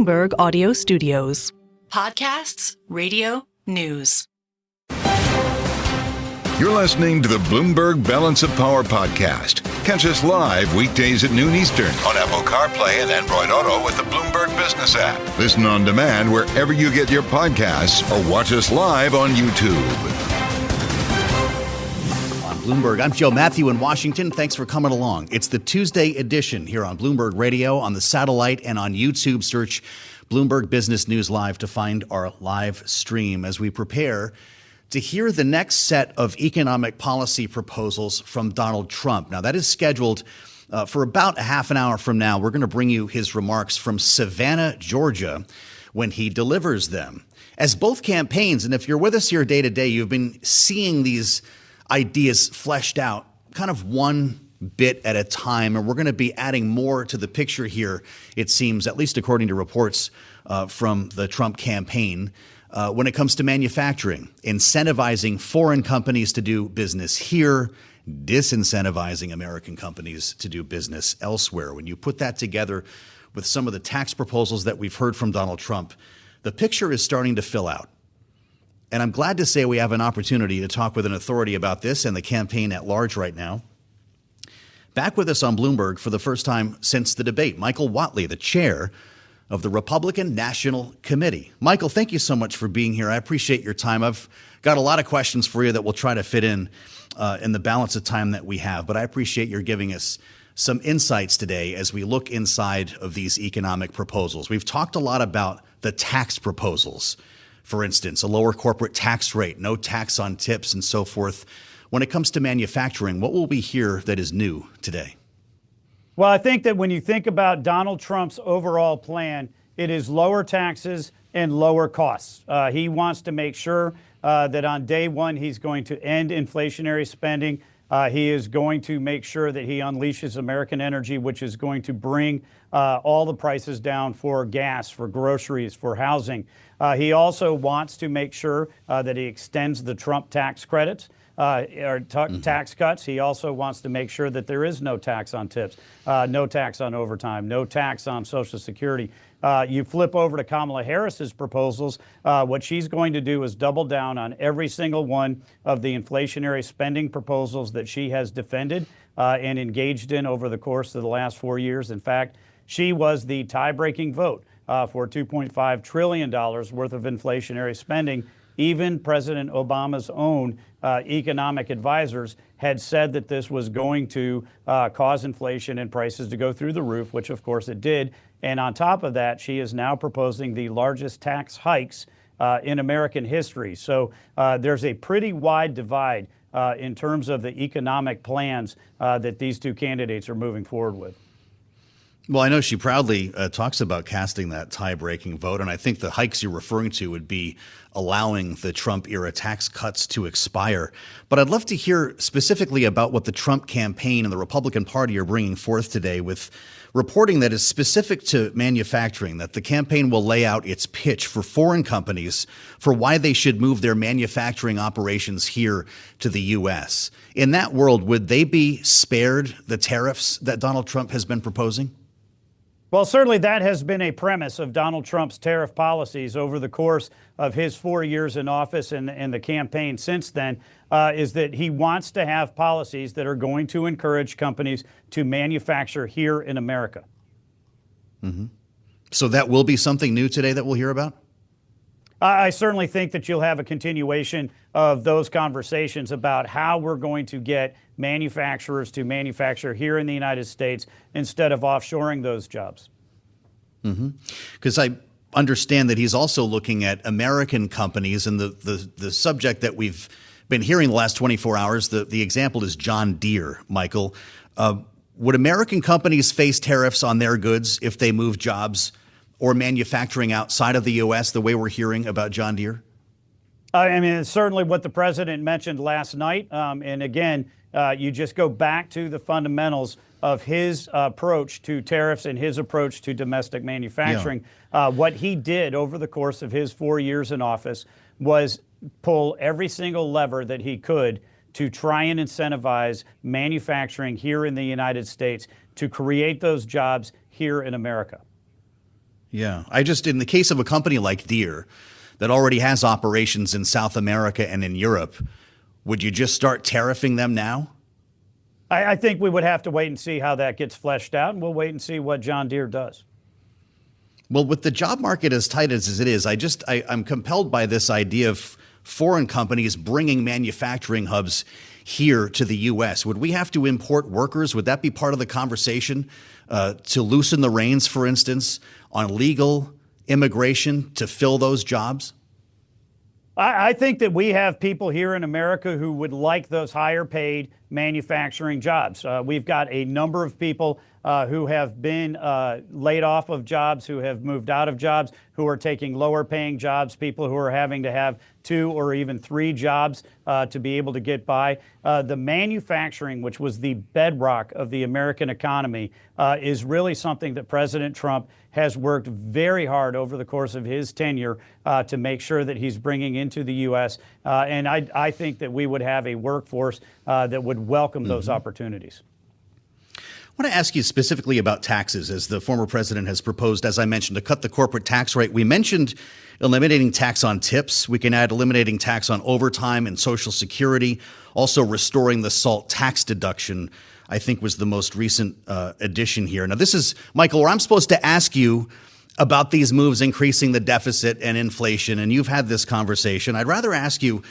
Bloomberg Audio Studios. Podcasts, radio, news. You're listening to the Bloomberg Balance of Power podcast. Catch us live weekdays at noon Eastern on Apple CarPlay and Android Auto with the Bloomberg Business app. Listen on demand wherever you get your podcasts or watch us live on YouTube. On Bloomberg, I'm Mathieu in Washington. Thanks for coming along. It's the Tuesday edition here on Bloomberg Radio, on the satellite, and on YouTube. Search Bloomberg Business News Live to find our live stream as we prepare to hear the next set of economic policy proposals from Donald Trump. Now, that is scheduled for about a half an hour from now. We're going to bring you his remarks from Savannah, Georgia, when he delivers them. As both campaigns, and if you're with us here day to day, you've been seeing these ideas fleshed out kind of one bit at a time, and we're going to be adding more to the picture here, it seems, at least according to reports from the Trump campaign. When it comes to manufacturing, incentivizing foreign companies to do business here, disincentivizing American companies to do business elsewhere. When you put that together with some of the tax proposals that we've heard from Donald Trump, the picture is starting to fill out. And I'm glad to say we have an opportunity to talk with an authority about this and the campaign at large right now. Back with us on Bloomberg for the first time since the debate, Michael Watley, the chair of the Republican National Committee. Michael, thank you so much for being here. I appreciate your time. I've got a lot of questions for you that we'll try to fit in the balance of time that we have, but I appreciate your giving us some insights today as we look inside of these economic proposals. We've talked a lot about the tax proposals, for instance, a lower corporate tax rate, no tax on tips, and so forth. When it comes to manufacturing, what will we hear that is new today? Well, I think that when you think about Donald Trump's overall plan, it is lower taxes and lower costs. He wants to make sure that on day one, he's going to end inflationary spending. He is going to make sure that he unleashes American energy, which is going to bring all the prices down for gas, for groceries, for housing. He also wants to make sure that he extends the Trump tax credits. Tax cuts. He also wants to make sure that there is no tax on tips, no tax on overtime, no tax on Social Security. You flip over to Kamala Harris's proposals. What she's going to do is double down on every single one of the inflationary spending proposals that she has defended and engaged in over the course of the last 4 years. In fact, she was the tie-breaking vote for $2.5 trillion worth of inflationary spending. Even President Obama's own economic advisors had said that this was going to cause inflation and prices to go through the roof, which of course it did. And on top of that, she is now proposing the largest tax hikes in American history. So there's a pretty wide divide in terms of the economic plans that these two candidates are moving forward with. Well, I know she proudly talks about casting that tie-breaking vote, and I think the hikes you're referring to would be allowing the Trump-era tax cuts to expire. But I'd love to hear specifically about what the Trump campaign and the Republican Party are bringing forth today with reporting that is specific to manufacturing, that the campaign will lay out its pitch for foreign companies for why they should move their manufacturing operations here to the U.S. In that world, would they be spared the tariffs that Donald Trump has been proposing? Well, certainly that has been a premise of Donald Trump's tariff policies over the course of his 4 years in office and the campaign since then, is that he wants to have policies that are going to encourage companies to manufacture here in America. Mm-hmm. So that will be something new today that we'll hear about? I certainly think that you'll have a continuation of those conversations about how we're going to get manufacturers to manufacture here in the United States instead of offshoring those jobs. Because I understand that he's also looking at American companies, and the subject that we've been hearing the last 24 hours, the example is John Deere, Michael. Would American companies face tariffs on their goods if they move jobs or manufacturing outside of the U.S. the way we're hearing about John Deere? I mean, it's certainly what the president mentioned last night. And again, you just go back to the fundamentals of his approach to tariffs and his approach to domestic manufacturing. Yeah. What he did over the course of his 4 years in office was pull every single lever that he could to try and incentivize manufacturing here in the United States to create those jobs here in America. Yeah. In the case of a company like Deere that already has operations in South America and in Europe, would you just start tariffing them now? I think we would have to wait and see how that gets fleshed out, and we'll wait and see what John Deere does. Well, with the job market as tight as it is, I'm compelled by this idea of foreign companies bringing manufacturing hubs here to the U.S. Would we have to import workers? Would that be part of the conversation to loosen the reins, for instance, on legal immigration to fill those jobs? I think that we have people here in America who would like those higher paid manufacturing jobs. We've got a number of people who have been laid off of jobs, who have moved out of jobs, who are taking lower paying jobs, people who are having to have 2 or even 3 jobs to be able to get by. The manufacturing, which was the bedrock of the American economy, is really something that President Trump has worked very hard over the course of his tenure to make sure that he's bringing into the U.S. And I think that we would have a workforce that would welcome those opportunities. I want to ask you specifically about taxes, as the former president has proposed, as I mentioned, to cut the corporate tax rate. We mentioned eliminating tax on tips. We can add eliminating tax on overtime and Social Security. Also restoring the SALT tax deduction, I think, was the most recent addition here. Now, this is, Michael, where I'm supposed to ask you about these moves increasing the deficit and inflation, and you've had this conversation. I'd rather ask you,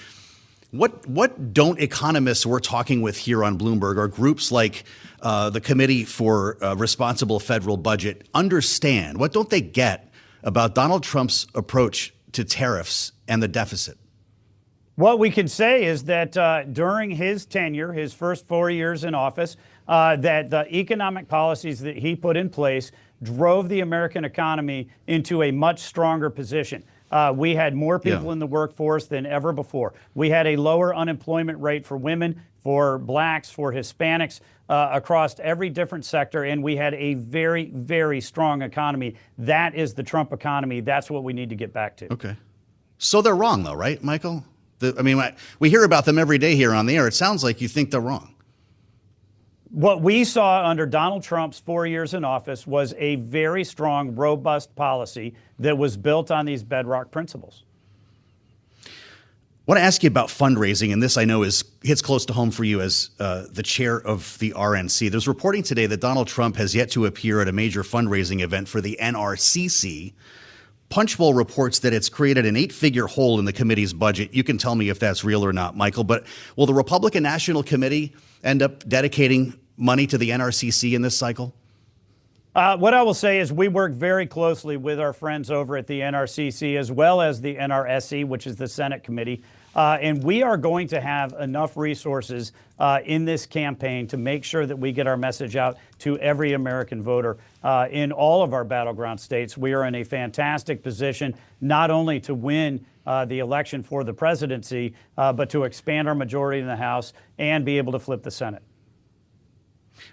what don't economists we're talking with here on Bloomberg, or groups like the Committee for Responsible Federal Budget, understand? What don't they get about Donald Trump's approach to tariffs and the deficit? What we can say is that during his tenure, his first 4 years in office, that the economic policies that he put in place drove the American economy into a much stronger position. We had more people in the workforce than ever before. We had a lower unemployment rate for women, for blacks, for Hispanics, across every different sector, and we had a very, very strong economy. That is the Trump economy. That's what we need to get back to. Okay. So they're wrong, though, right, Michael? We hear about them every day here on the air. It sounds like you think they're wrong. What we saw under Donald Trump's 4 years in office was a very strong, robust policy that was built on these bedrock principles. I want to ask you about fundraising, and this I know hits close to home for you as the chair of the RNC. There's reporting today that Donald Trump has yet to appear at a major fundraising event for the NRCC. Punchbowl reports that it's created an 8-figure hole in the committee's budget. You can tell me if that's real or not, Michael, but will the Republican National Committee end up dedicating money to the NRCC in this cycle? What I will say is we work very closely with our friends over at the NRCC as well as the NRSC, which is the Senate committee. And we are going to have enough resources in this campaign to make sure that we get our message out to every American voter in all of our battleground states. We are in a fantastic position not only to win the election for the presidency, but to expand our majority in the House and be able to flip the Senate.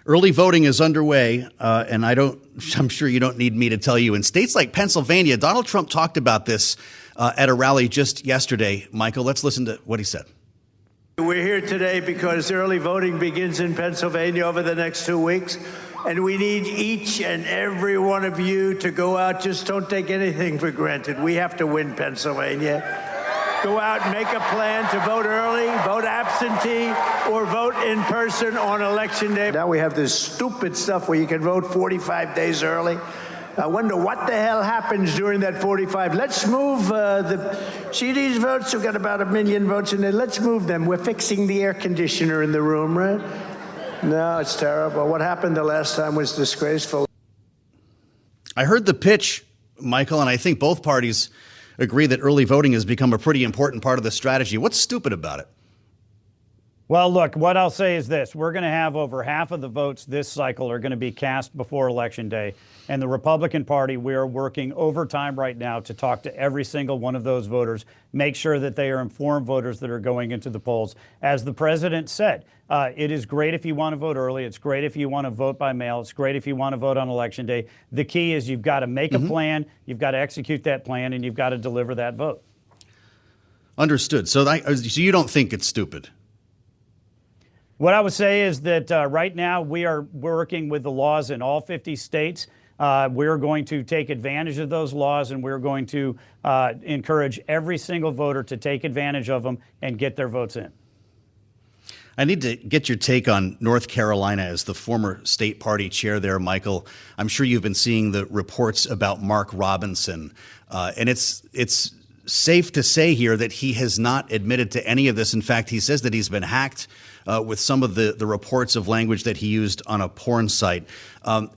Early voting is underway, and I'm sure you don't need me to tell you. In states like Pennsylvania, Donald Trump talked about this at a rally just yesterday. Michael, let's listen to what he said. We're here today because early voting begins in Pennsylvania over the next 2 weeks, and we need each and every one of you to go out. Just don't take anything for granted. We have to win Pennsylvania. Go out and make a plan to vote early, vote absentee, or vote in person on Election Day. Now we have this stupid stuff where you can vote 45 days early. I wonder what the hell happens during that 45. Let's move see these votes? We've got about 1 million votes in there. Let's move them. We're fixing the air conditioner in the room, right? No, it's terrible. What happened the last time was disgraceful. I heard the pitch, Michael, and I think both parties agree that early voting has become a pretty important part of the strategy. What's stupid about it? Well, look, what I'll say is this. We're going to have over half of the votes this cycle are going to be cast before Election Day. And the Republican Party, we are working overtime right now to talk to every single one of those voters, make sure that they are informed voters that are going into the polls. As the president said, it is great if you want to vote early. It's great if you want to vote by mail. It's great if you want to vote on Election Day. The key is you've got to make a plan, you've got to execute that plan, and you've got to deliver that vote. Understood. So you don't think it's stupid? What I would say is that right now we are working with the laws in all 50 states We're going to take advantage of those laws, and we're going to encourage every single voter to take advantage of them and get their votes in. I need to get your take on North Carolina as the former state party chair there, Michael. I'm sure you've been seeing the reports about Mark Robinson, and it's safe to say here that he has not admitted to any of this. In fact, he says that he's been hacked with some of the reports of language that he used on a porn site.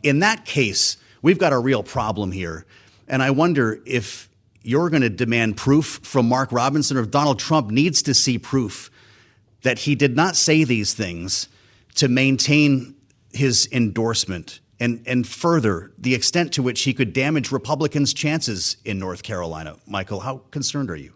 In that case, we've got a real problem here, and I wonder if you're going to demand proof from Mark Robinson, or if Donald Trump needs to see proof that he did not say these things to maintain his endorsement and further the extent to which he could damage Republicans' chances in North Carolina. Michael, how concerned are you?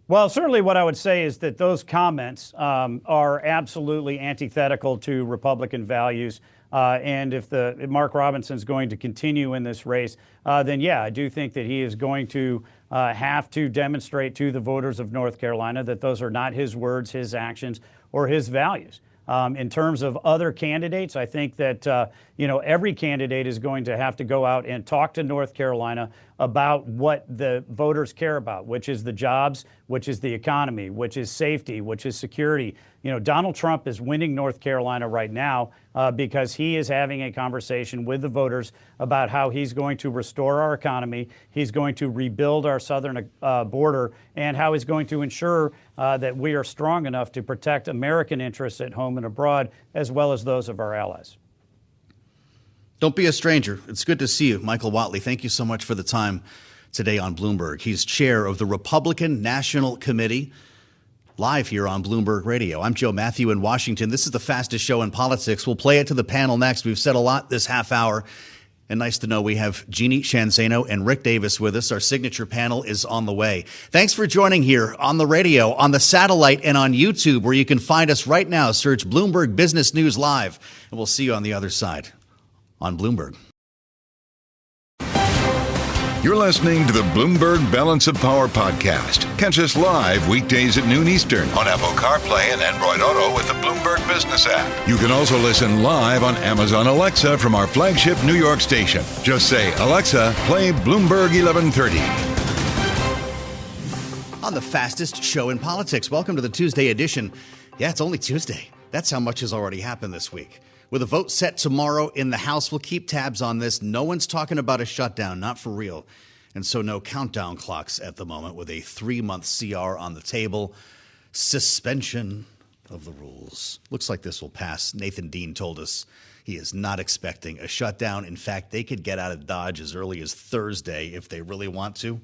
Well, certainly what I would say is that those comments are absolutely antithetical to Republican values. And if Mark Robinson's going to continue in this race, then yeah, I do think that he is going to have to demonstrate to the voters of North Carolina that those are not his words, his actions, or his values. In terms of other candidates, I think that every candidate is going to have to go out and talk to North Carolina about what the voters care about, which is the jobs, which is the economy, which is safety, which is security. Donald Trump is winning North Carolina right now because he is having a conversation with the voters about how he's going to restore our economy, he's going to rebuild our southern border, and how he's going to ensure that we are strong enough to protect American interests at home and abroad, as well as those of our allies. Don't be a stranger. It's good to see you. Michael Watley, thank you so much for the time today on Bloomberg. He's chair of the Republican National Committee, live here on Bloomberg Radio. I'm Joe Mathieu in Washington. This is the fastest show in politics. We'll play it to the panel next. We've said a lot this half hour. And nice to know we have Jeannie Sheehan Zaino and Rick Davis with us. Our signature panel is on the way. Thanks for joining here on the radio, on the satellite, and on YouTube, where you can find us right now. Search Bloomberg Business News Live, and we'll see you on the other side on Bloomberg. You're listening to the Bloomberg Balance of Power podcast. Catch us live weekdays at noon Eastern on Apple CarPlay and Android Auto with the Bloomberg Business app. You can also listen live on Amazon Alexa from our flagship New York station. Just say, Alexa, play Bloomberg 1130. On the fastest show in politics. Welcome to the Tuesday edition. Yeah, it's only Tuesday. That's how much has already happened this week. With a vote set tomorrow in the House, we'll keep tabs on this. No one's talking about a shutdown, not for real. And so no countdown clocks at the moment, with a 3-month CR on the table. Suspension of the rules. Looks like this will pass. Nathan Dean told us he is not expecting a shutdown. In fact, they could get out of Dodge as early as Thursday if they really want to.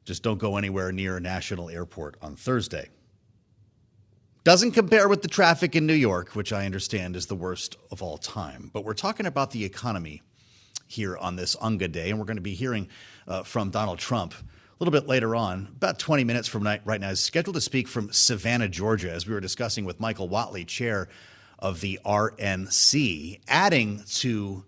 Just don't go anywhere near a national airport on Thursday. Doesn't compare with the traffic in New York, which I understand is the worst of all time. But we're talking about the economy here on this UNGA day, and we're going to be hearing from Donald Trump a little bit later on. About 20 minutes from right now, is scheduled to speak from Savannah, Georgia, as we were discussing with Michael Watley, chair of the RNC, adding to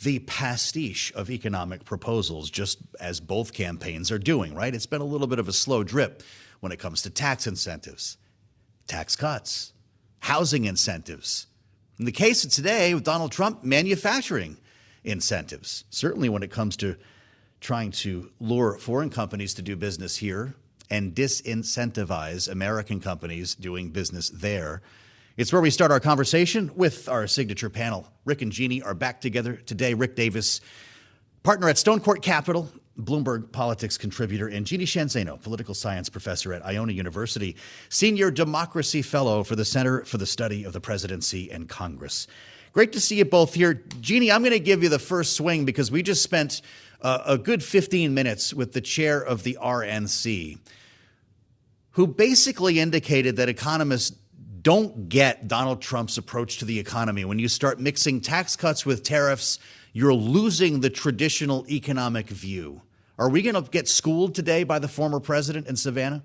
the pastiche of economic proposals, just as both campaigns are doing, right? It's been a little bit of a slow drip when it comes to tax incentives, tax cuts, housing incentives. In the case of today, with Donald Trump, manufacturing incentives. Certainly when it comes to trying to lure foreign companies to do business here and disincentivize American companies doing business there. It's where we start our conversation with our signature panel. Rick and Jeannie are back together today. Rick Davis, partner at Stone Court Capital, Bloomberg politics contributor, and Jeannie Sheehan Zaino, political science professor at Iona University, senior democracy fellow for the Center for the Study of the Presidency and Congress. Great to see you both here. Jeannie, I'm going to give you the first swing because we just spent a good 15 minutes with the chair of the RNC, who basically indicated that economists don't get Donald Trump's approach to the economy. When you start mixing tax cuts with tariffs, you're losing the traditional economic view. Are we going to get schooled today by the former president in Savannah?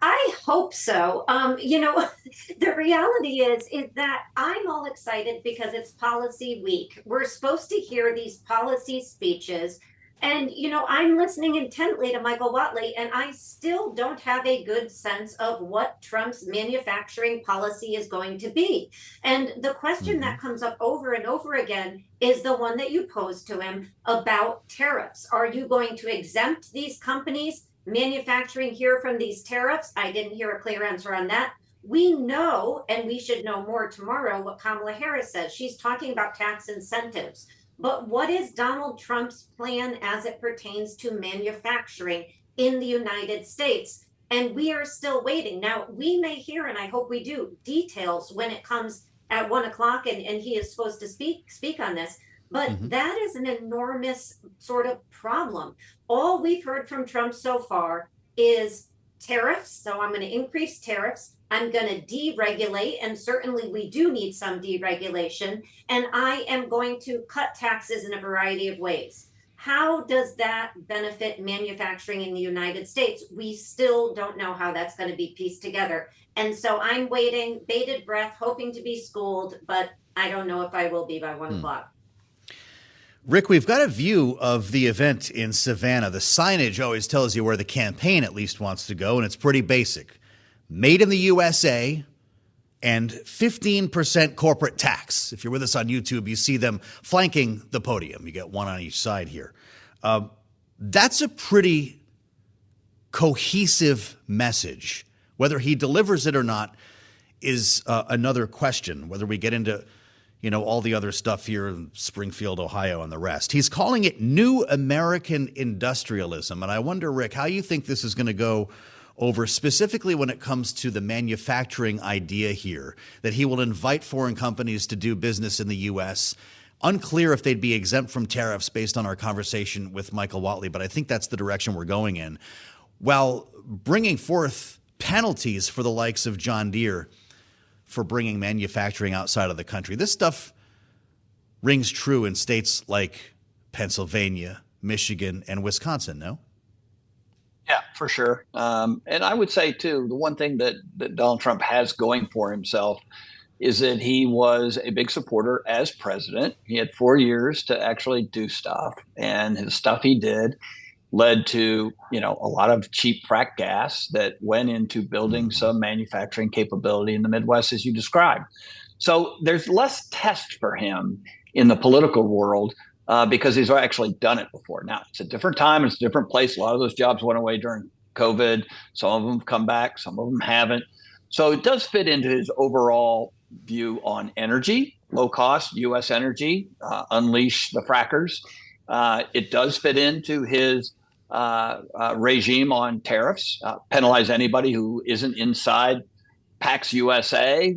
I hope so. The reality is that I'm all excited because it's policy week. We're supposed to hear these policy speeches And, I'm listening intently to Michael Watley, and I still don't have a good sense of what Trump's manufacturing policy is going to be. And the question that comes up over and over again is the one that you posed to him about tariffs. Are you going to exempt these companies manufacturing here from these tariffs? I didn't hear a clear answer on that. We know, and we should know more tomorrow, what Kamala Harris says. She's talking about tax incentives. But what is Donald Trump's plan as it pertains to manufacturing in the United States? And we are still waiting. Now, we may hear, and I hope we do, details when it comes at 1 o'clock, and he is supposed to speak on this. But that is an enormous sort of problem. All we've heard from Trump so far is tariffs. So I'm going to increase tariffs. I'm going to deregulate, and certainly we do need some deregulation, and I am going to cut taxes in a variety of ways. How does that benefit manufacturing in the United States? We still don't know how that's going to be pieced together. And so I'm waiting, bated breath, hoping to be schooled, but I don't know if I will be by 1 o'clock. Rick, we've got a view of the event in Savannah. The signage always tells you where the campaign at least wants to go, and it's pretty basic. Made in the USA and 15% corporate tax. If you're with us on YouTube, you see them flanking the podium. You get one on each side here. That's a pretty cohesive message. Whether he delivers it or not is another question, whether we get into all the other stuff here in Springfield, Ohio, and the rest. He's calling it New American Industrialism. And I wonder, Rick, how you think this is going to go over, specifically when it comes to the manufacturing idea here, that he will invite foreign companies to do business in the U.S. Unclear if they'd be exempt from tariffs based on our conversation with Michael Watley, but I think that's the direction we're going in, while bringing forth penalties for the likes of John Deere for bringing manufacturing outside of the country. This stuff rings true in states like Pennsylvania, Michigan, and Wisconsin, no? Yeah, for sure. And I would say, too, the one thing that Donald Trump has going for himself is that he was a big supporter as president. He had 4 years to actually do stuff, and his stuff he did led to, a lot of cheap frack gas that went into building some manufacturing capability in the Midwest, as you described. So there's less test for him in the political world because he's actually done it before. Now, it's a different time. It's a different place. A lot of those jobs went away during COVID. Some of them come back. Some of them haven't. So it does fit into his overall view on energy, low cost U.S. energy, unleash the frackers. It does fit into his regime on tariffs, penalize anybody who isn't inside Pax USA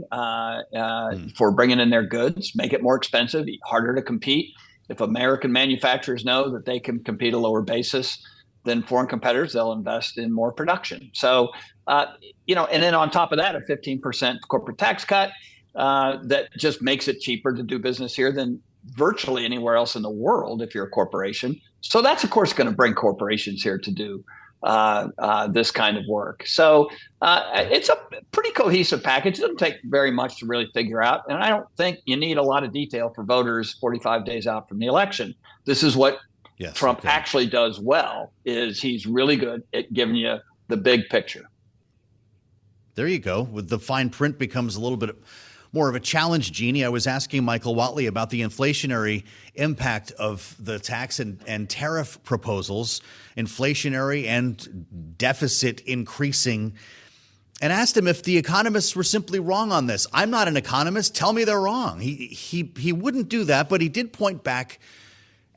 for bringing in their goods, make it more expensive, harder to compete. If American manufacturers know that they can compete at a lower basis than foreign competitors, they'll invest in more production. So, and then on top of that, a 15% corporate tax cut that just makes it cheaper to do business here than virtually anywhere else in the world if you're a corporation. So that's, of course, going to bring corporations here to do this kind of work. So it's a pretty cohesive package. It doesn't take very much to really figure out. And I don't think you need a lot of detail for voters 45 days out from the election. This is what Trump actually does well, is he's really good at giving you the big picture. There you go. With the fine print becomes a little bit more of a challenge, Jeannie. I was asking Michael Watley about the inflationary impact of the tax and tariff proposals, inflationary and deficit increasing, and asked him if the economists were simply wrong on this. I'm not an economist. Tell me they're wrong. He wouldn't do that, but he did point back,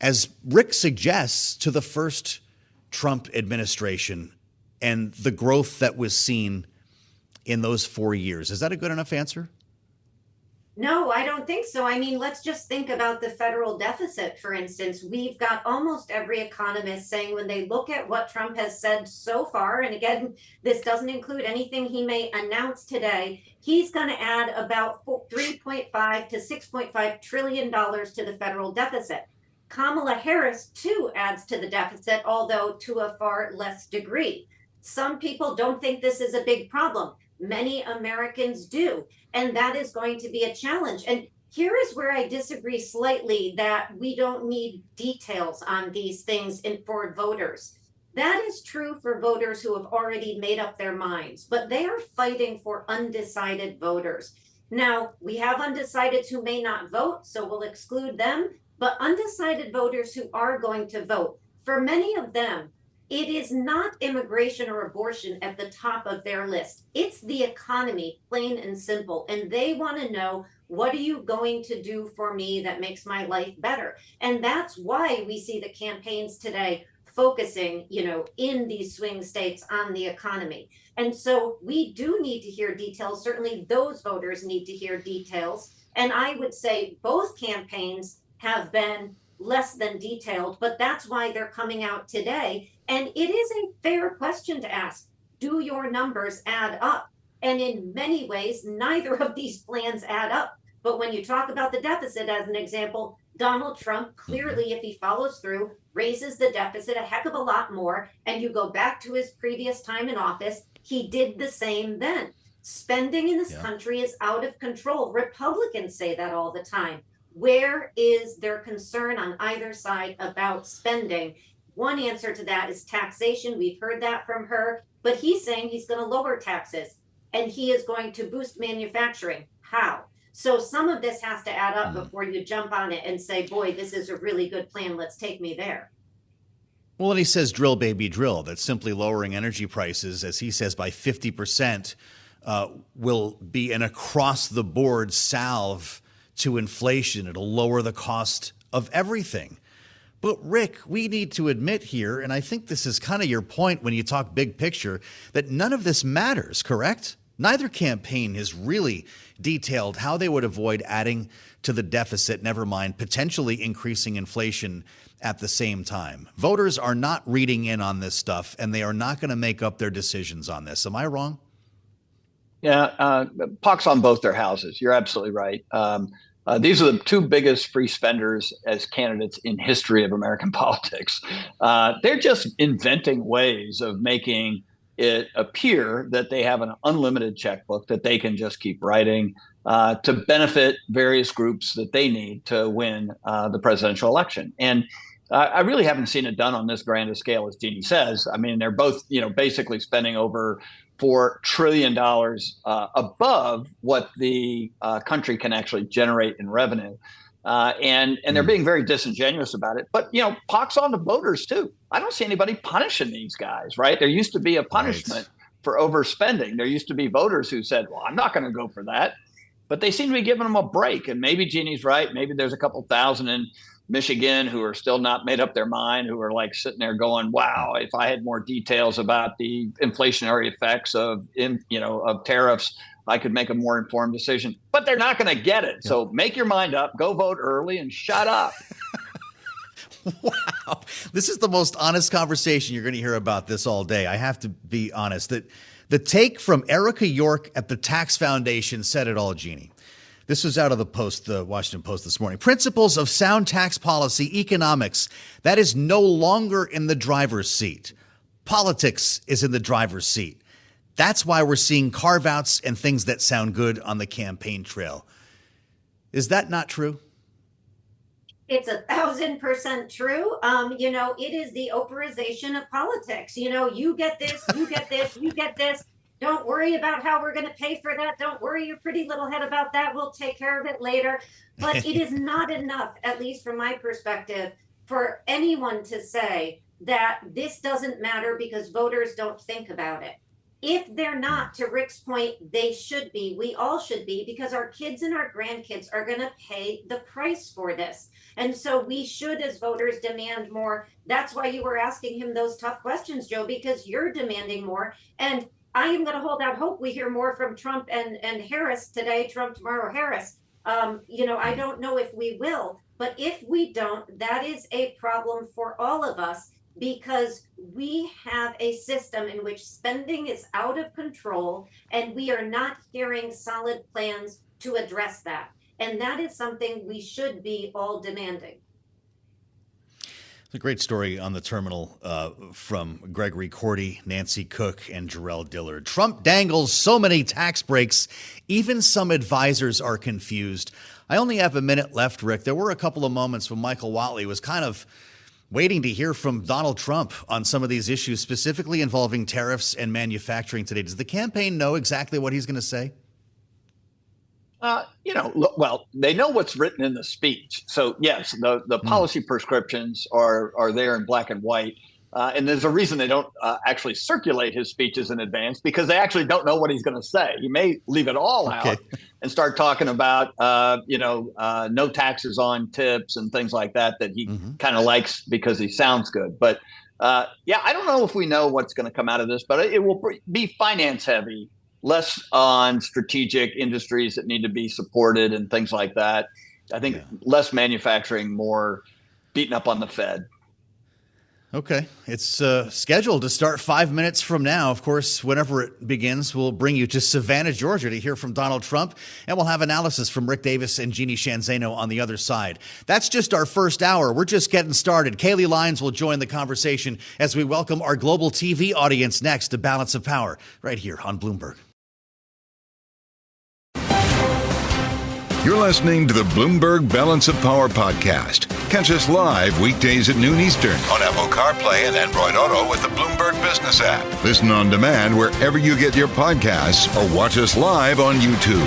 as Rick suggests, to the first Trump administration and the growth that was seen in those 4 years. Is that a good enough answer? No, I don't think so. I mean, let's just think about the federal deficit, for instance. We've got almost every economist saying when they look at what Trump has said so far, and again, this doesn't include anything he may announce today, he's going to add about $3.5 to $6.5 trillion to the federal deficit. Kamala Harris, too, adds to the deficit, although to a far less degree. Some people don't think this is a big problem. Many Americans do. And that is going to be a challenge. And Here is where I disagree slightly, that we don't need details on these things for voters. That is true for voters who have already made up their minds, but they are fighting for undecided voters. Now, we have undecideds who may not vote, so we'll exclude them, but undecided voters who are going to vote, for many of them, it is not immigration or abortion at the top of their list. It's the economy, plain and simple. And they want to know, what are you going to do for me that makes my life better? And that's why we see the campaigns today focusing, in these swing states on the economy. And so we do need to hear details. Certainly those voters need to hear details. And I would say both campaigns have been less than detailed, but that's why they're coming out today. And it is a fair question to ask. Do your numbers add up? And in many ways, neither of these plans add up. But when you talk about the deficit as an example, Donald Trump clearly, if he follows through, raises the deficit a heck of a lot more. And you go back to his previous time in office, he did the same then. Spending in this country is out of control. Republicans say that all the time. Where is their concern on either side about spending? One answer to that is taxation. We've heard that from her, but he's saying he's going to lower taxes and he is going to boost manufacturing. How? So some of this has to add up before you jump on it and say, boy, this is a really good plan. Let's take me there. Well, and he says drill, baby, drill. That's simply lowering energy prices, as he says, by 50% will be an across-the-board salve to inflation. It'll lower the cost of everything. But Rick, we need to admit here, and I think this is kind of your point when you talk big picture, that none of this matters, correct? Neither campaign has really detailed how they would avoid adding to the deficit, never mind potentially increasing inflation at the same time. Voters are not reading in on this stuff, and they are not going to make up their decisions on this. Am I wrong? Yeah, pox on both their houses. You're absolutely right. These are the two biggest free spenders as candidates in history of American politics. They're just inventing ways of making it appear that they have an unlimited checkbook that they can just keep writing to benefit various groups that they need to win the presidential election. And I really haven't seen it done on this grand a scale, as Jeannie says. I mean, they're both, basically spending over $4 trillion above what the country can actually generate in revenue. And they're being very disingenuous about it. But, pox on the voters, too. I don't see anybody punishing these guys, right? There used to be a punishment for overspending. There used to be voters who said, well, I'm not going to go for that. But they seem to be giving them a break. And maybe Jeannie's right. Maybe there's a couple thousand in Michigan who are still not made up their mind, who are like sitting there going, wow, if I had more details about the inflationary effects of tariffs, I could make a more informed decision. But they're not going to get it. So make your mind up, go vote early, and shut up. Wow. This is the most honest conversation you're going to hear about this all day. I have to be honest. That the take from Erica York at the Tax Foundation said it all, Jeannie. This was out of the Washington Post this morning. Principles of sound tax policy, economics, that is no longer in the driver's seat. Politics is in the driver's seat. That's why we're seeing carve-outs and things that sound good on the campaign trail. Is that not true? It's 1,000% true. It is the Oprahization of politics. You get this, you get this, you get this. Don't worry about how we're going to pay for that. Don't worry your pretty little head about that. We'll take care of it later. But it is not enough, at least from my perspective, for anyone to say that this doesn't matter because voters don't think about it. If they're not, to Rick's point, they should be. We all should be, because our kids and our grandkids are going to pay the price for this. And so we should, as voters, demand more. That's why you were asking him those tough questions, Joe, because you're demanding more. And I am going to hold out hope we hear more from Trump and Harris today, Trump tomorrow, Harris. I don't know if we will, but if we don't, that is a problem for all of us, because we have a system in which spending is out of control and we are not hearing solid plans to address that. And that is something we should be all demanding. A great story on the terminal from Gregory Cordy, Nancy Cook, and Jarrell Dillard. Trump dangles so many tax breaks, even some advisors are confused. I only have a minute left, Rick. There were a couple of moments when Michael Watley was kind of waiting to hear from Donald Trump on some of these issues, specifically involving tariffs and manufacturing today. Does the campaign know exactly what he's going to say? Well, they know what's written in the speech. So, yes, the policy prescriptions are there in black and white. And there's a reason they don't actually circulate his speeches in advance, because they actually don't know what he's going to say. He may leave it all out and start talking about, no taxes on tips and things like that he kind of likes because he sounds good. But, I don't know if we know what's going to come out of this, but it will be finance heavy. Less on strategic industries that need to be supported and things like that. I think less manufacturing, more beating up on the Fed. Okay. It's scheduled to start 5 minutes from now. Of course, whenever it begins, we'll bring you to Savannah, Georgia to hear from Donald Trump, and we'll have analysis from Rick Davis and Jeannie Shanzano on the other side. That's just our first hour. We're just getting started. Kailey Leinz will join the conversation as we welcome our global TV audience next to Balance of Power right here on Bloomberg. You're listening to the Bloomberg Balance of Power podcast. Catch us live weekdays at noon Eastern on Apple CarPlay and Android Auto with the Bloomberg Business app. Listen on demand wherever you get your podcasts or watch us live on YouTube.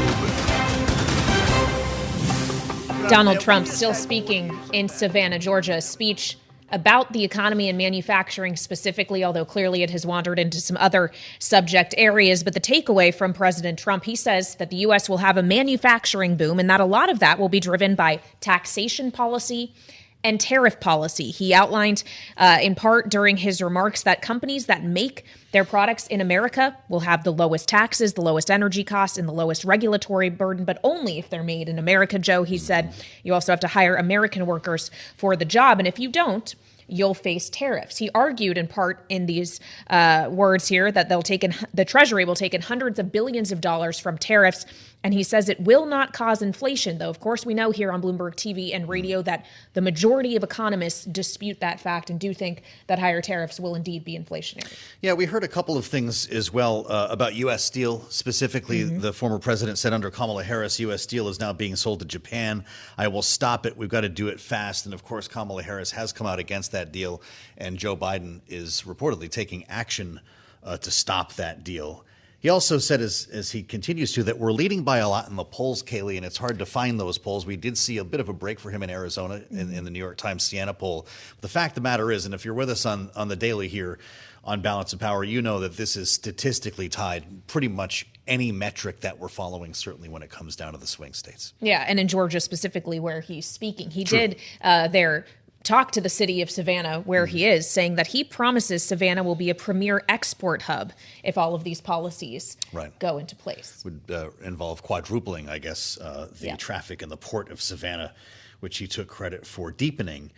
Donald Trump still speaking in Savannah, Georgia, a speech about the economy and manufacturing specifically, although clearly it has wandered into some other subject areas. But the takeaway from President Trump, he says that the U.S. will have a manufacturing boom and that a lot of that will be driven by taxation policy and tariff policy. He outlined in part during his remarks that companies that make their products in America will have the lowest taxes, the lowest energy costs, and the lowest regulatory burden, but only if they're made in America, Joe. He said you also have to hire American workers for the job. And if you don't, you'll face tariffs. He argued in part in these words here that the Treasury will take in hundreds of billions of dollars from tariffs. And he says it will not cause inflation, though. Of course, we know here on Bloomberg TV and radio that the majority of economists dispute that fact and do think that higher tariffs will indeed be inflationary. Yeah, we heard a couple of things as well about U.S. Steel. Specifically, the former president said under Kamala Harris, U.S. Steel is now being sold to Japan. I will stop it. We've got to do it fast. And of course, Kamala Harris has come out against that deal. And Joe Biden is reportedly taking action to stop that deal. He also said, as he continues to, that we're leading by a lot in the polls, Kailey, and it's hard to find those polls. We did see a bit of a break for him in Arizona in the New York Times Siena poll. But the fact of the matter is, and if you're with us on the daily here on Balance of Power, you know that this is statistically tied pretty much any metric that we're following, certainly when it comes down to the swing states. Yeah, and in Georgia specifically where he's speaking. He True. did there talk to the city of Savannah, where he is, saying that he promises Savannah will be a premier export hub if all of these policies go into place. Would involve quadrupling, I guess, the traffic in the port of Savannah, which he took credit for deepening.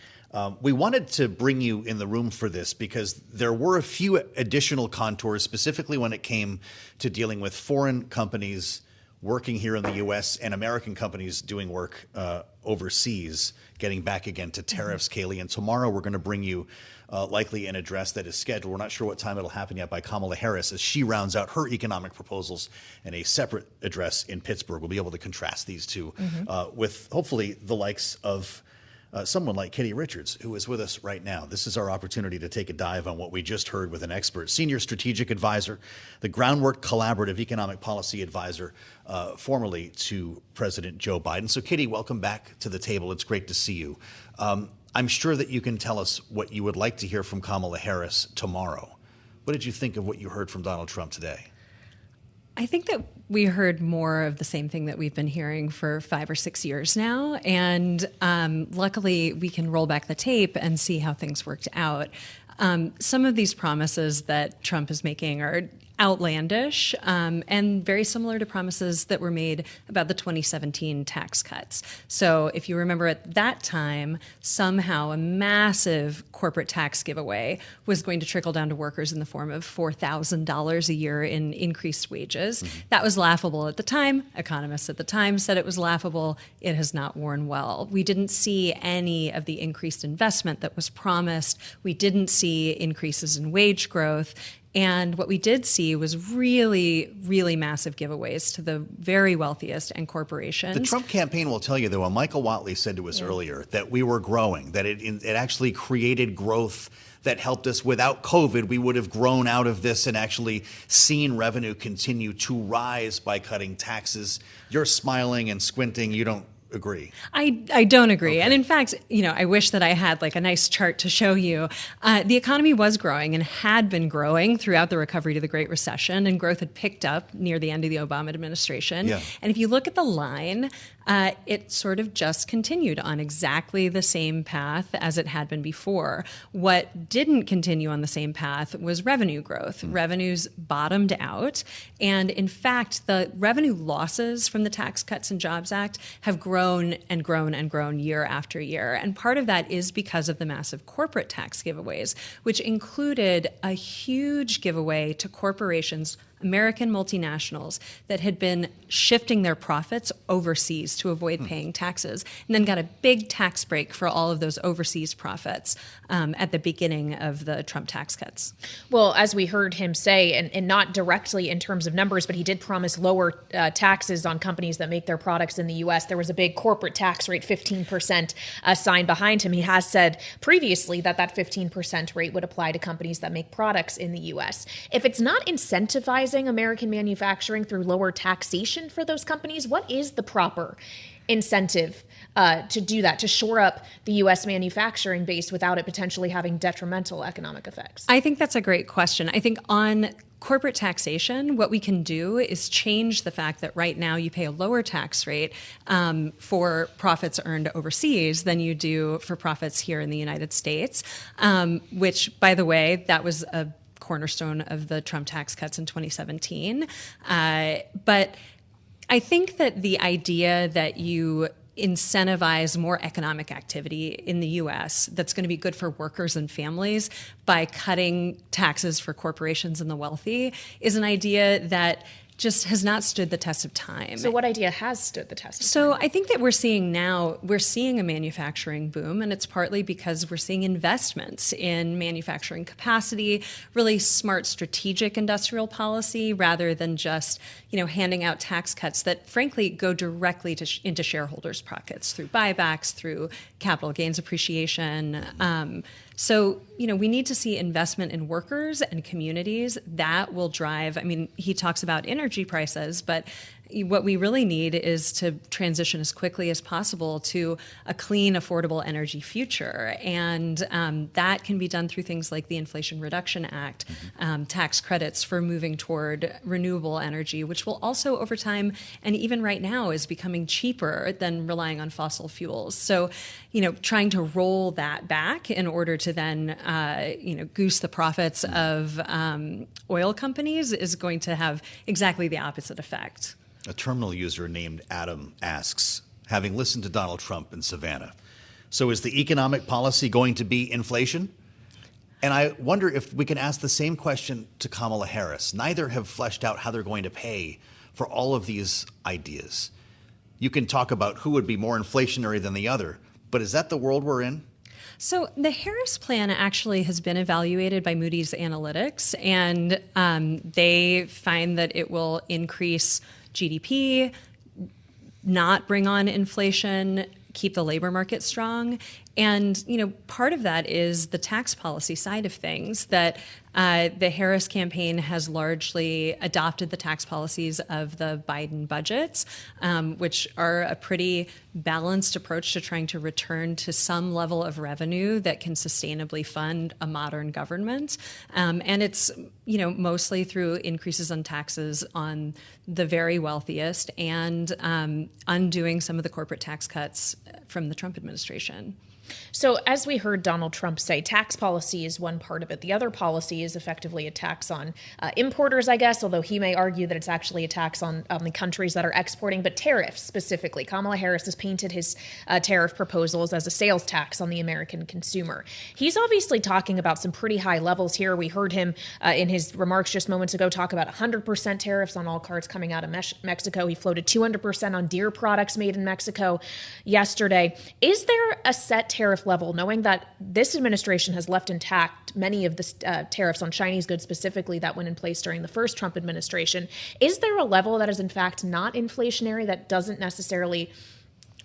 We wanted to bring you in the room for this because there were a few additional contours, specifically when it came to dealing with foreign companies working here in the U.S. and American companies doing work overseas, getting back again to tariffs, Kailey. And tomorrow we're going to bring you likely an address that is scheduled. We're not sure what time it'll happen yet, by Kamala Harris as she rounds out her economic proposals, and a separate address in Pittsburgh. We'll be able to contrast these two with hopefully the likes of someone like Kitty Richards, who is with us right now. This is our opportunity to take a dive on what we just heard with an expert, senior strategic advisor, the Groundwork Collaborative economic policy advisor, formerly to President Joe Biden. So, Kitty, welcome back to the table. It's great to see you. I'm sure that you can tell us what you would like to hear from Kamala Harris tomorrow. What did you think of what you heard from Donald Trump today? I think that we heard more of the same thing that we've been hearing for 5 or 6 years now. And luckily, we can roll back the tape and see how things worked out. Some of these promises that Trump is making are outlandish and very similar to promises that were made about the 2017 tax cuts. So if you remember at that time, somehow a massive corporate tax giveaway was going to trickle down to workers in the form of $4,000 a year in increased wages. That was laughable at the time. Economists at the time said it was laughable. It has not worn well. We didn't see any of the increased investment that was promised. We didn't see increases in wage growth. And what we did see was really, really massive giveaways to the very wealthiest and corporations. The Trump campaign will tell you, though, Michael Watley said to us earlier that we were growing, that it actually created growth that helped us. Without COVID, we would have grown out of this and actually seen revenue continue to rise by cutting taxes. You're smiling and squinting. You don't agree. I don't agree. Okay. And in fact, I wish that I had like a nice chart to show you. The economy was growing and had been growing throughout the recovery to the Great Recession, and growth had picked up near the end of the Obama administration. Yeah. And if you look at the line, it sort of just continued on exactly the same path as it had been before. What didn't continue on the same path was revenue growth. Revenues bottomed out. And in fact, the revenue losses from the Tax Cuts and Jobs Act have grown and grown and grown year after year. And part of that is because of the massive corporate tax giveaways, which included a huge giveaway to corporations, American multinationals, that had been shifting their profits overseas to avoid paying taxes, and then got a big tax break for all of those overseas profits at the beginning of the Trump tax cuts. Well, as we heard him say, and not directly in terms of numbers, but he did promise lower taxes on companies that make their products in the U.S. There was a big corporate tax rate, 15% sign behind him. He has said previously that 15% rate would apply to companies that make products in the U.S. If it's not incentivizing American manufacturing through lower taxation for those companies, what is the proper incentive to do that, to shore up the U.S. manufacturing base without it potentially having detrimental economic effects? I think that's a great question. I think on corporate taxation, what we can do is change the fact that right now you pay a lower tax rate for profits earned overseas than you do for profits here in the United States, which, by the way, that was a cornerstone of the Trump tax cuts in 2017. But I think that the idea that you incentivize more economic activity in the U.S. that's going to be good for workers and families by cutting taxes for corporations and the wealthy is an idea that just has not stood the test of time. So what idea has stood the test of time? So I think that we're seeing a manufacturing boom, and it's partly because we're seeing investments in manufacturing capacity, really smart strategic industrial policy, rather than just, handing out tax cuts that frankly go directly into shareholders' pockets through buybacks, through capital gains appreciation. So, we need to see investment in workers and communities that will drive, he talks about energy prices, but what we really need is to transition as quickly as possible to a clean, affordable energy future. And that can be done through things like the Inflation Reduction Act, tax credits for moving toward renewable energy, which will also over time, and even right now, is becoming cheaper than relying on fossil fuels. So, trying to roll that back in order to then, goose the profits of oil companies is going to have exactly the opposite effect. A terminal user named Adam asks, having listened to Donald Trump in Savannah, so is the economic policy going to be inflation? And I wonder if we can ask the same question to Kamala Harris. Neither have fleshed out how they're going to pay for all of these ideas. You can talk about who would be more inflationary than the other, but is that the world we're in? So the Harris plan actually has been evaluated by Moody's Analytics, and they find that it will increase GDP, not bring on inflation, keep the labor market strong. And, part of that is the tax policy side of things, that the Harris campaign has largely adopted the tax policies of the Biden budgets, which are a pretty balanced approach to trying to return to some level of revenue that can sustainably fund a modern government. And it's, mostly through increases on taxes on the very wealthiest and undoing some of the corporate tax cuts from the Trump administration. So as we heard Donald Trump say, tax policy is one part of it. The other policy is effectively a tax on importers, I guess, although he may argue that it's actually a tax on the countries that are exporting, but tariffs specifically. Kamala Harris has painted his tariff proposals as a sales tax on the American consumer. He's obviously talking about some pretty high levels here. We heard him in his remarks just moments ago talk about 100% tariffs on all cars coming out of Mexico. He floated 200% on deer products made in Mexico yesterday. Is there a set tariff level, knowing that this administration has left intact many of the tariffs on Chinese goods specifically that went in place during the first Trump administration? Is there a level that is in fact not inflationary, that doesn't necessarily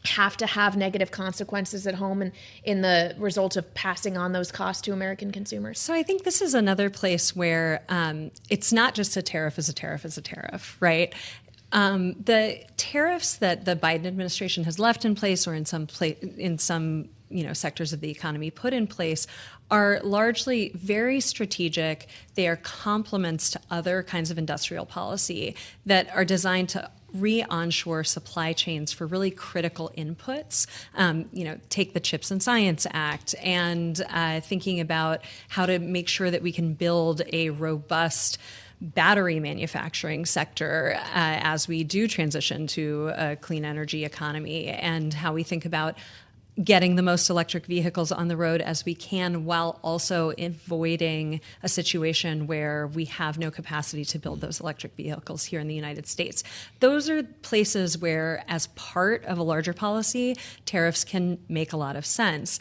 have to have negative consequences at home and in the result of passing on those costs to American consumers? So I think this is another place where it's not just a tariff is a tariff is a tariff, right? The tariffs that the Biden administration has left in place, or in some sectors of the economy put in place, are largely very strategic. They are complements to other kinds of industrial policy that are designed to re-onshore supply chains for really critical inputs. Take the Chips and Science Act, and thinking about how to make sure that we can build a robust battery manufacturing sector as we do transition to a clean energy economy, and how we think about getting the most electric vehicles on the road as we can, while also avoiding a situation where we have no capacity to build those electric vehicles here in the United States. Those are places where, as part of a larger policy, tariffs can make a lot of sense.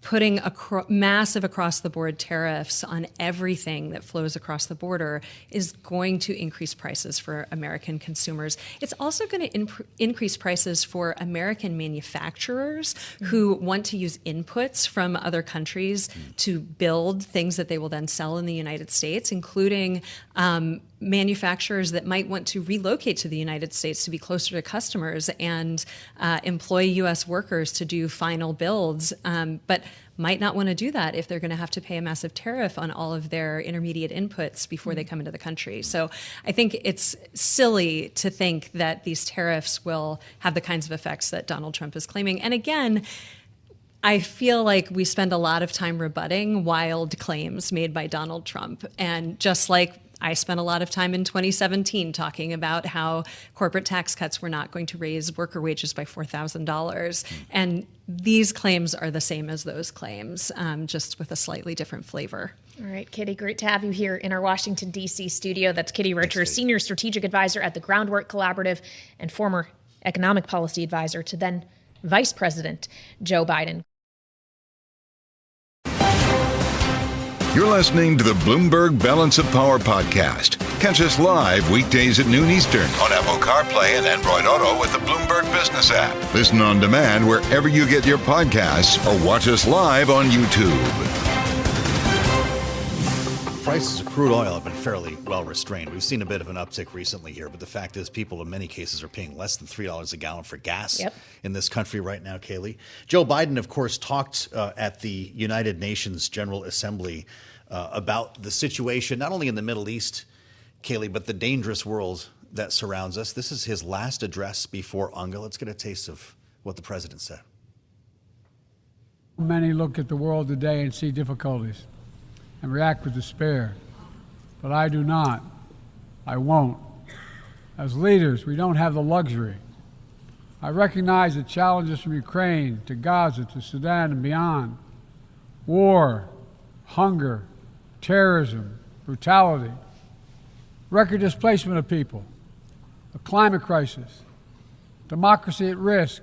Putting massive across-the-board tariffs on everything that flows across the border is going to increase prices for American consumers. It's also going to increase prices for American manufacturers who want to use inputs from other countries to build things that they will then sell in the United States, including manufacturers that might want to relocate to the United States to be closer to customers and employ U.S. workers to do final builds, but might not want to do that if they're going to have to pay a massive tariff on all of their intermediate inputs before they come into the country. So I think it's silly to think that these tariffs will have the kinds of effects that Donald Trump is claiming. And again, I feel like we spend a lot of time rebutting wild claims made by Donald Trump. And just like I spent a lot of time in 2017 talking about how corporate tax cuts were not going to raise worker wages by $4,000. And these claims are the same as those claims, just with a slightly different flavor. All right, Kitty, great to have you here in our Washington, D.C. studio. That's Kitty Richards, Senior Strategic Advisor at the Groundwork Collaborative and former Economic Policy Advisor to then Vice President Joe Biden. You're listening to the Bloomberg Balance of Power podcast. Catch us live weekdays at noon Eastern on Apple CarPlay and Android Auto with the Bloomberg Business app. Listen on demand wherever you get your podcasts or watch us live on YouTube. Prices of crude oil have been fairly well restrained. We've seen a bit of an uptick recently here, but the fact is people in many cases are paying less than $3 a gallon for gas in this country right now, Kailey. Joe Biden, of course, talked at the United Nations General Assembly about the situation, not only in the Middle East, Kailey, but the dangerous world that surrounds us. This is his last address before UNGA. Let's get a taste of what the president said. Many look at the world today and see difficulties and react with despair. But I do not. I won't. As leaders, we don't have the luxury. I recognize the challenges from Ukraine to Gaza to Sudan and beyond. War, hunger, terrorism, brutality, record displacement of people, a climate crisis, democracy at risk.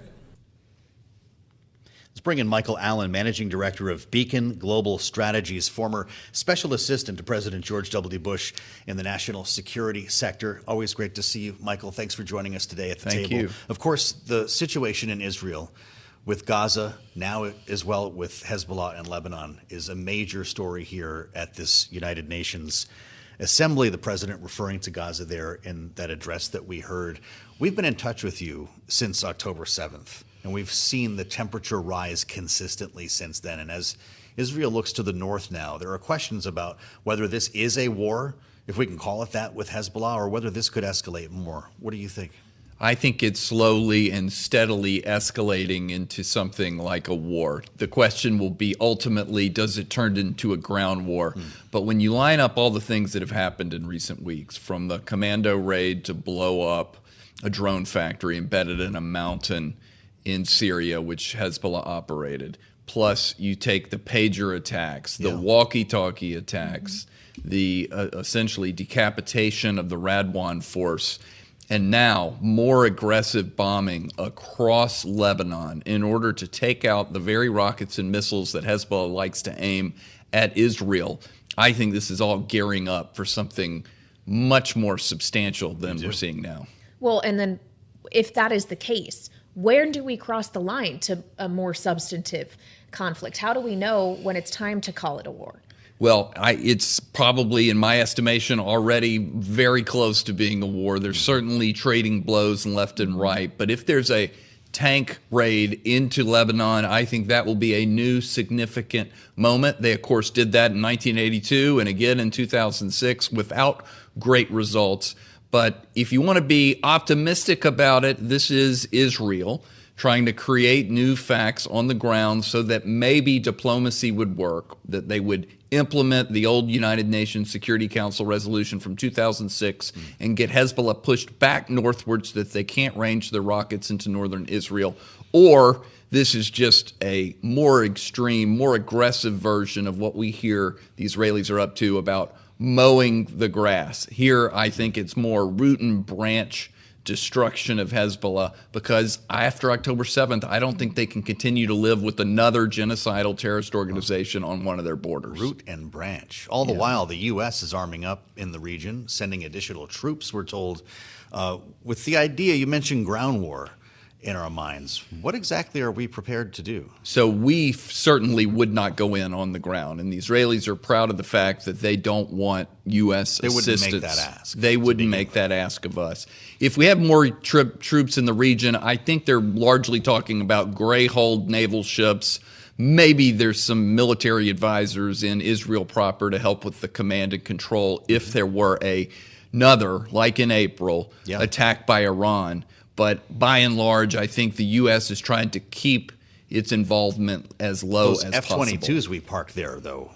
Let's bring in Michael Allen, Managing Director of Beacon Global Strategies, former Special Assistant to President George W. Bush in the national security sector. Always great to see you, Michael. Thanks for joining us today at the table. Thank you. Of course, the situation in Israel with Gaza, now as well with Hezbollah and Lebanon, is a major story here at this United Nations Assembly. The president referring to Gaza there in that address that we heard. We've been in touch with you since October 7th. And we've seen the temperature rise consistently since then. And as Israel looks to the north now, there are questions about whether this is a war, if we can call it that, with Hezbollah, or whether this could escalate more. What do you think? I think it's slowly and steadily escalating into something like a war. The question will be ultimately, does it turn into a ground war? But when you line up all the things that have happened in recent weeks, from the commando raid to blow up a drone factory embedded in a mountain in Syria, which Hezbollah operated, plus you take the pager attacks, the walkie-talkie attacks, the essentially decapitation of the Radwan force, and now more aggressive bombing across Lebanon in order to take out the very rockets and missiles that Hezbollah likes to aim at Israel. I think this is all gearing up for something much more substantial than we're seeing now. Well, and then if that is the case, where do we cross the line to a more substantive conflict? How do we know when it's time to call it a war? Well, it's probably, in my estimation, already very close to being a war. There's certainly trading blows left and right. But if there's a tank raid into Lebanon, I think that will be a new significant moment. They, of course, did that in 1982 and again in 2006 without great results. But if you want to be optimistic about it, this is Israel trying to create new facts on the ground so that maybe diplomacy would work, that they would implement the old United Nations Security Council resolution from 2006 and get Hezbollah pushed back northwards so that they can't range their rockets into northern Israel. Or this is just a more extreme, more aggressive version of what we hear the Israelis are up to about mowing the grass. Here, I think it's more root and branch destruction of Hezbollah, because after October 7th, I don't think they can continue to live with another genocidal terrorist organization on one of their borders. Root and branch. All the while, the U.S. is arming up in the region, sending additional troops, we're told, with the idea, you mentioned ground war in our minds. What exactly are we prepared to do? So we certainly would not go in on the ground, and the Israelis are proud of the fact that they don't want U.S. assistance. They wouldn't make that ask. They wouldn't make that ask of us. If we have more troops in the region, I think they're largely talking about gray-hulled naval ships. Maybe there's some military advisors in Israel proper to help with the command and control if there were another, like in April, attack by Iran. But by and large, I think the U.S. is trying to keep its involvement as low as possible. Those F-22s we parked there, though,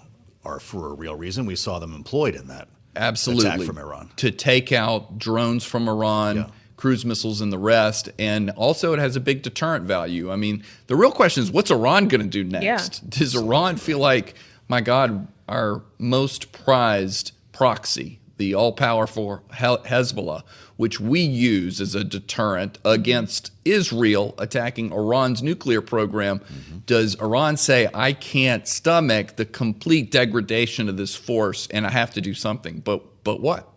are for a real reason. We saw them employed in that attack from Iran. To take out drones from Iran, cruise missiles and the rest. And also it has a big deterrent value. I mean, the real question is, what's Iran going to do next? Does Iran feel like, my God, our most prized proxy, the all-powerful Hezbollah, which we use as a deterrent against Israel attacking Iran's nuclear program, does Iran say, I can't stomach the complete degradation of this force and I have to do something? But what?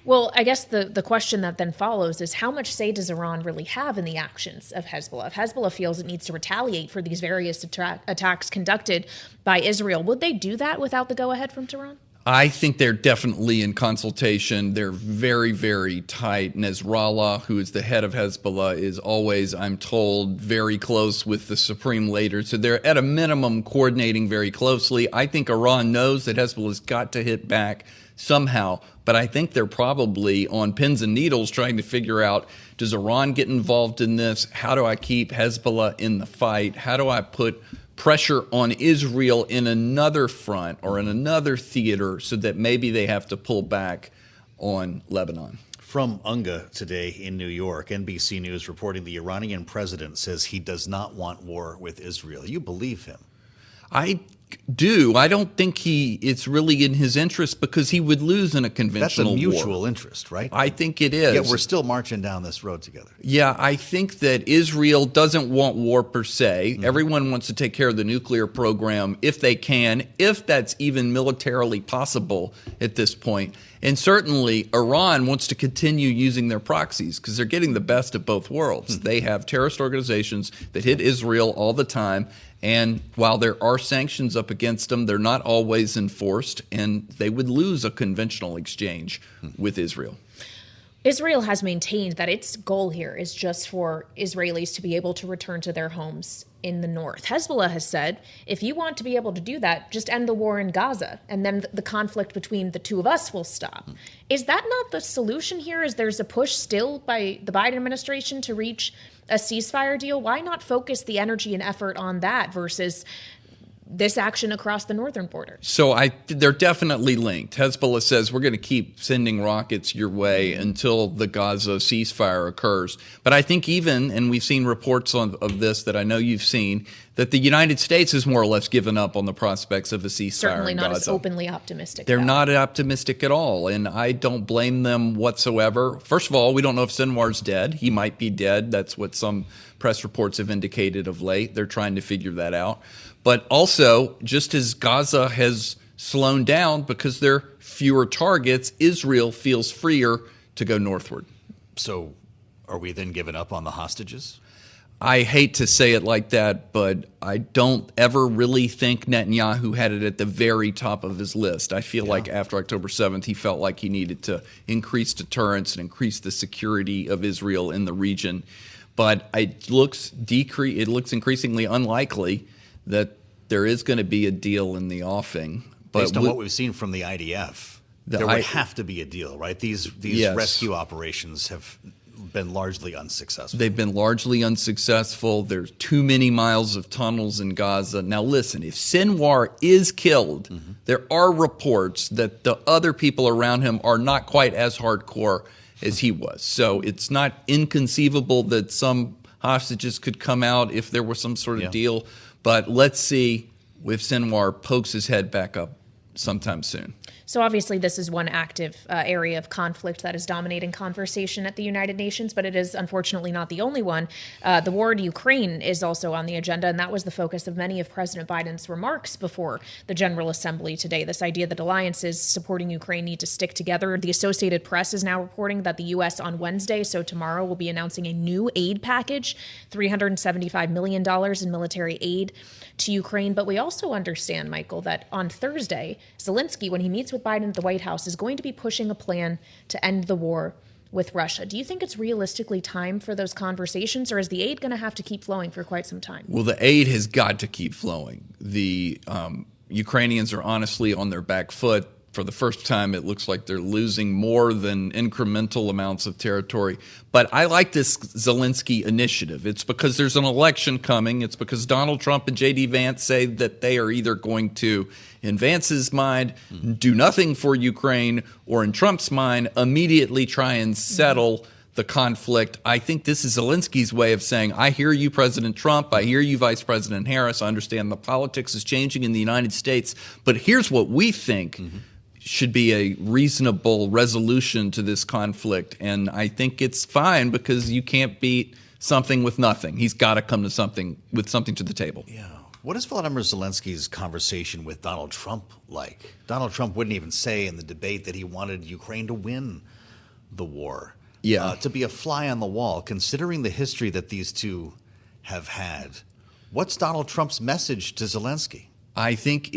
Well, I guess the question that then follows is, how much say does Iran really have in the actions of Hezbollah? If Hezbollah feels it needs to retaliate for these various attacks conducted by Israel, would they do that without the go-ahead from Tehran? I think they're definitely in consultation. They're very, very tight. Nasrallah, who is the head of Hezbollah, is always, I'm told, very close with the supreme leader. So they're at a minimum coordinating very closely. I think Iran knows that Hezbollah's got to hit back somehow. But I think they're probably on pins and needles trying to figure out, does Iran get involved in this? How do I keep Hezbollah in the fight? How do I put pressure on Israel in another front or in another theater so that maybe they have to pull back on Lebanon? From UNGA today in New York, NBC News reporting the Iranian president says he does not want war with Israel. You believe him? I do. I don't think it's really in his interest, because he would lose in a conventional war. That's a mutual interest, right? I think it is. Yet we're still marching down this road together. Yeah, I think that Israel doesn't want war per se. Everyone wants to take care of the nuclear program if they can, if that's even militarily possible at this point. And certainly Iran wants to continue using their proxies because they're getting the best of both worlds. They have terrorist organizations that hit Israel all the time. And while there are sanctions up against them, they're not always enforced, and they would lose a conventional exchange with Israel. Israel has maintained that its goal here is just for Israelis to be able to return to their homes in the north. Hezbollah has said, if you want to be able to do that, just end the war in Gaza, and then the conflict between the two of us will stop. Is that not the solution here? Is there's a push still by the Biden administration to reach a ceasefire deal? Why not focus the energy and effort on that versus this action across the northern border? So they're definitely linked. Hezbollah says we're going to keep sending rockets your way until the Gaza ceasefire occurs. But I think and we've seen reports of this that I know you've seen, that the United States has more or less given up on the prospects of a ceasefire Certainly in not Gaza. as openly optimistic. They're not optimistic at all, and I don't blame them whatsoever. First of all, we don't know if Sinwar's dead. He might be dead. That's what some press reports have indicated of late. They're trying to figure that out. But also, just as Gaza has slowed down because there are fewer targets, Israel feels freer to go northward. So are we then giving up on the hostages? I hate to say it like that, but I don't ever really think Netanyahu had it at the very top of his list. I feel like after October 7th, he felt like he needed to increase deterrence and increase the security of Israel in the region. But it looks increasingly unlikely that there is going to be a deal in the offing. But based on what we've seen from the IDF, there would have to be a deal, right? These rescue operations have been largely unsuccessful. They've been largely unsuccessful. There's too many miles of tunnels in Gaza. Now listen, if Sinwar is killed, there are reports that the other people around him are not quite as hardcore as he was. So it's not inconceivable that some hostages could come out if there was some sort of deal. But let's see if Sinwar pokes his head back up sometime soon. So obviously this is one active area of conflict that is dominating conversation at the United Nations, but it is unfortunately not the only one. The war in Ukraine is also on the agenda, and that was the focus of many of President Biden's remarks before the General Assembly today. This idea that alliances supporting Ukraine need to stick together. The Associated Press is now reporting that the U.S. on Wednesday, so tomorrow, will be announcing a new aid package, $375 million in military aid to Ukraine. But we also understand, Michael, that on Thursday, Zelensky, when he meets with Biden at the White House, is going to be pushing a plan to end the war with Russia. Do you think it's realistically time for those conversations, or is the aid going to have to keep flowing for quite some time? Well, the aid has got to keep flowing. The Ukrainians are honestly on their back foot. For the first time, it looks like they're losing more than incremental amounts of territory. But I like this Zelensky initiative. It's because there's an election coming. It's because Donald Trump and J.D. Vance say that they are either going to, in Vance's mind, do nothing for Ukraine, or in Trump's mind, immediately try and settle the conflict. I think this is Zelensky's way of saying, I hear you, President Trump. I hear you, Vice President Harris. I understand the politics is changing in the United States. But here's what we think should be a reasonable resolution to this conflict. And I think it's fine because you can't beat something with nothing. He's got to come to something with something to the table. Yeah. What is Volodymyr Zelensky's conversation with Donald Trump like? Donald Trump wouldn't even say in the debate that he wanted Ukraine to win the war. Yeah. To be a fly on the wall, considering the history that these two have had. What's Donald Trump's message to Zelensky? I think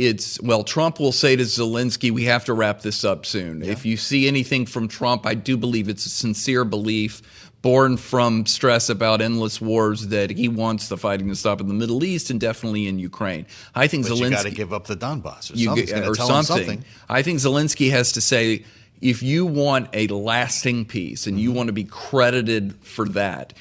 Trump will say to Zelensky, we have to wrap this up soon. Yeah. If you see anything from Trump, I do believe it's a sincere belief born from stress about endless wars that he wants the fighting to stop in the Middle East and definitely in Ukraine. I think Zelensky, you got to give up the Donbass or something. I think Zelensky has to say, if you want a lasting peace and you want to be credited for that,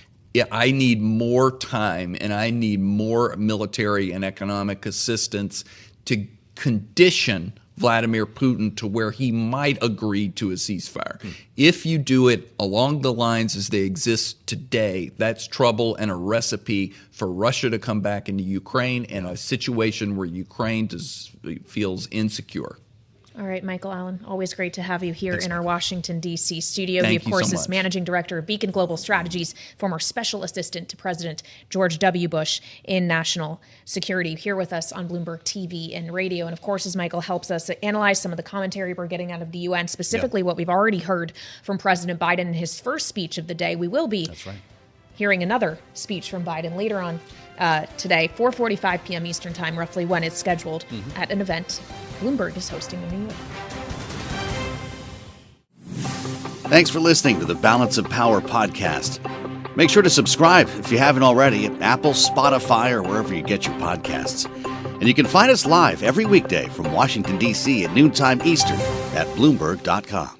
I need more time and I need more military and economic assistance to condition Vladimir Putin to where he might agree to a ceasefire. If you do it along the lines as they exist today, that's trouble and a recipe for Russia to come back into Ukraine and a situation where Ukraine feels insecure. All right, Michael Allen, always great to have you here in our Washington, D.C. studio. Thank he, of you course, so is much. Managing Director of Beacon Global Strategies, former Special Assistant to President George W. Bush in national security, here with us on Bloomberg TV and radio. And, of course, as Michael helps us analyze some of the commentary we're getting out of the UN, specifically what we've already heard from President Biden in his first speech of the day, we will be hearing another speech from Biden later on today, 4:45 p.m. Eastern Time, roughly when it's scheduled, at an event Bloomberg is hosting in New York. Thanks for listening to the Balance of Power podcast. Make sure to subscribe if you haven't already at Apple, Spotify, or wherever you get your podcasts. And you can find us live every weekday from Washington, D.C. at noontime Eastern at Bloomberg.com.